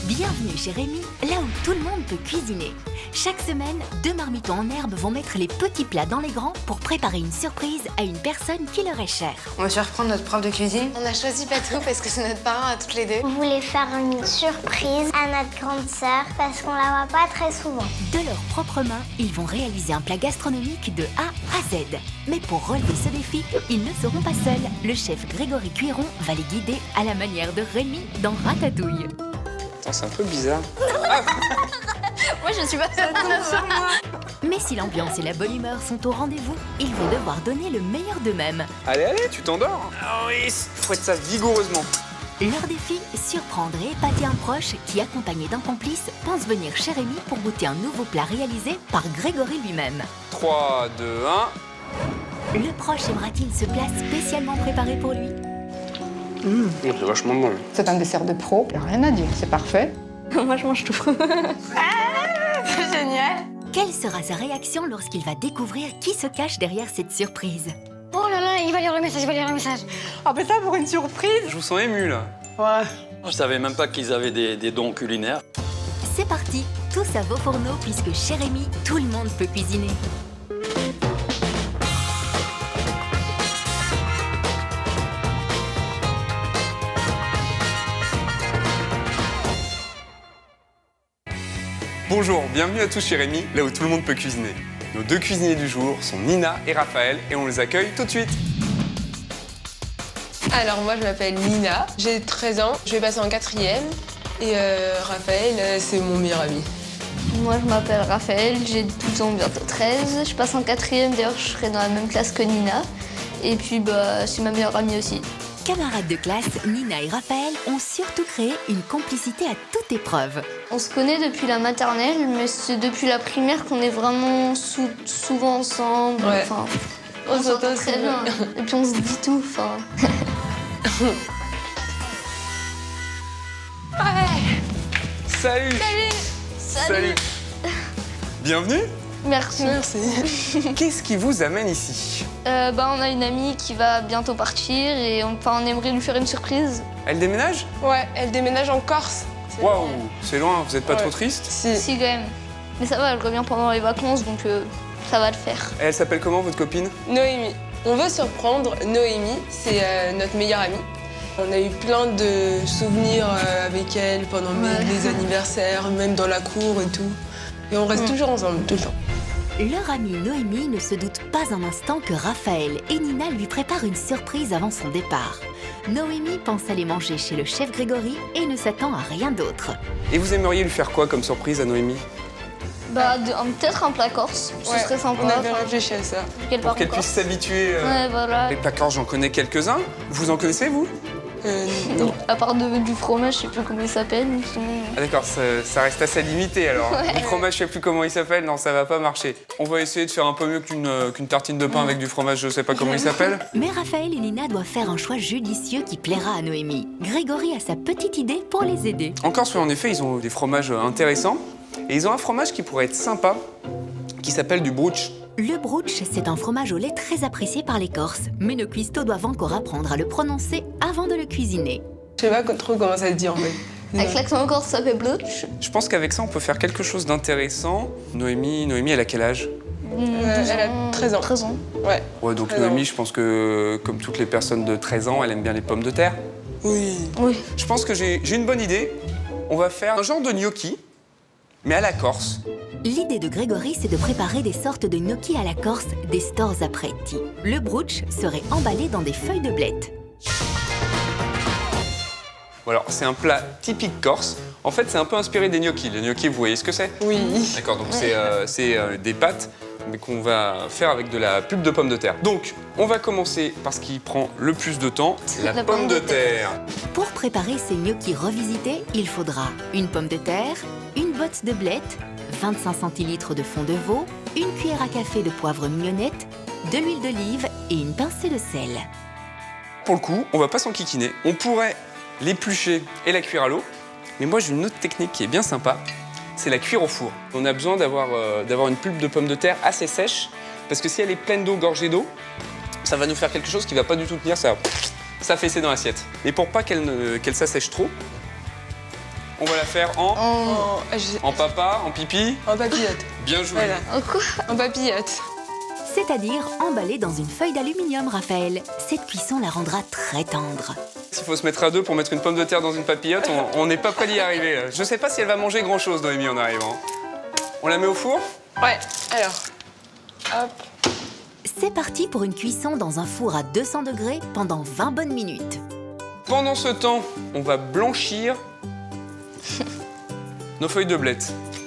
Bienvenue chez Rémi, là où tout le monde peut cuisiner. Chaque semaine, 2 marmitons en herbe vont mettre les petits plats dans les grands pour préparer une surprise à une personne qui leur est chère. On va surprendre notre prof de cuisine. On a choisi Patou parce que c'est notre parrain à toutes les deux. On voulait faire une surprise à notre grande sœur parce qu'on la voit pas très souvent. De leurs propres mains, ils vont réaliser un plat gastronomique de A à Z. Mais pour relever ce défi, ils ne seront pas seuls. Le chef Grégory Cuiron va les guider à la manière de Rémi dans Ratatouille. Attends, c'est un peu bizarre. Moi, je suis pas ça sur moi. Mais si l'ambiance et la bonne humeur sont au rendez-vous, ils vont devoir donner le meilleur d'eux-mêmes. Allez, allez, tu t'endors. Ah oui, faut être ça vigoureusement. Leur défi, surprendre et épater un proche qui, accompagné d'un complice, pense venir chez Rémi pour goûter un nouveau plat réalisé par Grégory lui-même. 3, 2, 1. Le proche aimera-t-il ce plat spécialement préparé pour lui? C'est vachement bon. C'est un dessert de pro, y a rien à dire, c'est parfait. Moi, je mange tout. C'est génial. Quelle sera sa réaction lorsqu'il va découvrir qui se cache derrière cette surprise? Oh là là, il va lire le message, Ah ben ça pour une surprise. Je vous sens ému là. Ouais. Je savais même pas qu'ils avaient des dons culinaires. C'est parti, tous à vos fourneaux puisque chez Rémi, tout le monde peut cuisiner. Bonjour, bienvenue à tous chez Rémi, là où tout le monde peut cuisiner. Nos 2 cuisiniers du jour sont Nina et Raphaël et on les accueille tout de suite. Alors moi je m'appelle Nina, j'ai 13 ans, je vais passer en 4e et Raphaël c'est mon meilleur ami. Moi, je m'appelle Raphaël, j'ai 12 ans, bientôt 13. Je passe en 4e, d'ailleurs, je serai dans la même classe que Nina. Et puis, c'est ma meilleure amie aussi. Camarades de classe, Nina et Raphaël ont surtout créé une complicité à toute épreuve. On se connaît depuis la maternelle, mais c'est depuis la primaire qu'on est vraiment souvent ensemble. Ouais. Enfin, On on s'entend s'entend très aussi. bien. Et puis, on se dit tout. Enfin. Salut. Salut. Bienvenue. Merci. Merci. Qu'est-ce qui vous amène ici? On a une amie qui va bientôt partir et on aimerait lui faire une surprise. Elle déménage? Ouais, elle déménage en Corse. Waouh, c'est loin, vous êtes pas Ouais. trop triste? Si. Si, quand même. Mais ça va, elle revient pendant les vacances, donc ça va le faire. Elle s'appelle comment votre copine? Noémie. On veut surprendre Noémie, c'est notre meilleure amie. On a eu plein de souvenirs avec elle pendant les anniversaires, même dans la cour et tout. Et on reste toujours ensemble, tout le temps. Leur amie Noémie ne se doute pas un instant que Raphaël et Nina lui préparent une surprise avant son départ. Noémie pense aller manger chez le chef Grégory et ne s'attend à rien d'autre. Et vous aimeriez lui faire quoi comme surprise à Noémie? Peut-être un plat corse, ce Ouais, serait sympa. on avait réfléchi à ça. Pour qu'elle puisse s'habituer. Ouais, voilà. Les plats corses, j'en connais quelques-uns. Vous en connaissez, vous? Non. À part du fromage, je sais plus comment il s'appelle. Sinon... Ah d'accord, ça reste assez limité alors. Du fromage, je sais plus comment il s'appelle, non ça va pas marcher. On va essayer de faire un peu mieux qu'une tartine de pain avec du fromage, je sais pas comment il s'appelle. Mais Raphaël et Nina doivent faire un choix judicieux qui plaira à Noémie. Grégory a sa petite idée pour les aider. En Corse, en effet, ils ont des fromages intéressants. Et ils ont un fromage qui pourrait être sympa, qui s'appelle du brooch. Le brooch, c'est un fromage au lait très apprécié par les Corses. Mais nos cuistots doivent encore apprendre à le prononcer avant de le cuisiner. Je sais pas trop comment ça se dit en fait. Avec l'accent corse, ça fait blouch. Je pense qu'avec ça, on peut faire quelque chose d'intéressant. Noémie, elle a quel âge? Elle a 13 ans. 13 ans. Ouais. Ouais, donc 13 Noémie, ans. je pense que, comme toutes les personnes de 13 ans, elle aime bien les pommes de terre. Oui. Oui. Je pense que j'ai une bonne idée. On va faire un genre de gnocchi, mais à la Corse. L'idée de Grégory, c'est de préparer des sortes de gnocchis à la Corse, des stors appreti. Le brooch serait emballé dans des feuilles de blette. Bon, alors, c'est un plat typique corse. En fait, c'est un peu inspiré des gnocchis. Les gnocchis, vous voyez ce que c'est? Oui. D'accord, donc c'est des pâtes, mais qu'on va faire avec de la pulpe de pomme de terre. Donc, on va commencer par ce qui prend le plus de temps, la pomme de terre. Pour préparer ces gnocchis revisités, il faudra une pomme de terre, une botte de blette, 25 centilitres de fond de veau, une cuillère à café de poivre mignonnette, de l'huile d'olive et une pincée de sel. Pour le coup, on va pas s'enquiquiner. On pourrait l'éplucher et la cuire à l'eau, mais moi j'ai une autre technique qui est bien sympa, c'est la cuire au four. On a besoin d'avoir une pulpe de pomme de terre assez sèche, parce que si elle est pleine d'eau, gorgée d'eau, ça va nous faire quelque chose qui va pas du tout tenir, ça va s'affaisser dans l'assiette. Et pour pas qu'elle s'assèche trop, On va la faire en papa, en pipi. En papillote. Bien joué. Voilà. En quoi? En papillote. C'est-à-dire emballée dans une feuille d'aluminium, Raphaël. Cette cuisson la rendra très tendre. S'il faut se mettre à deux pour mettre une pomme de terre dans une papillote, on n'est pas près d'y arriver. Je sais pas si elle va manger grand-chose, Noémie, en arrivant. On la met au four? Ouais, alors. Hop. C'est parti pour une cuisson dans un four à 200 degrés pendant 20 bonnes minutes. Pendant ce temps, on va blanchir nos feuilles de blettes.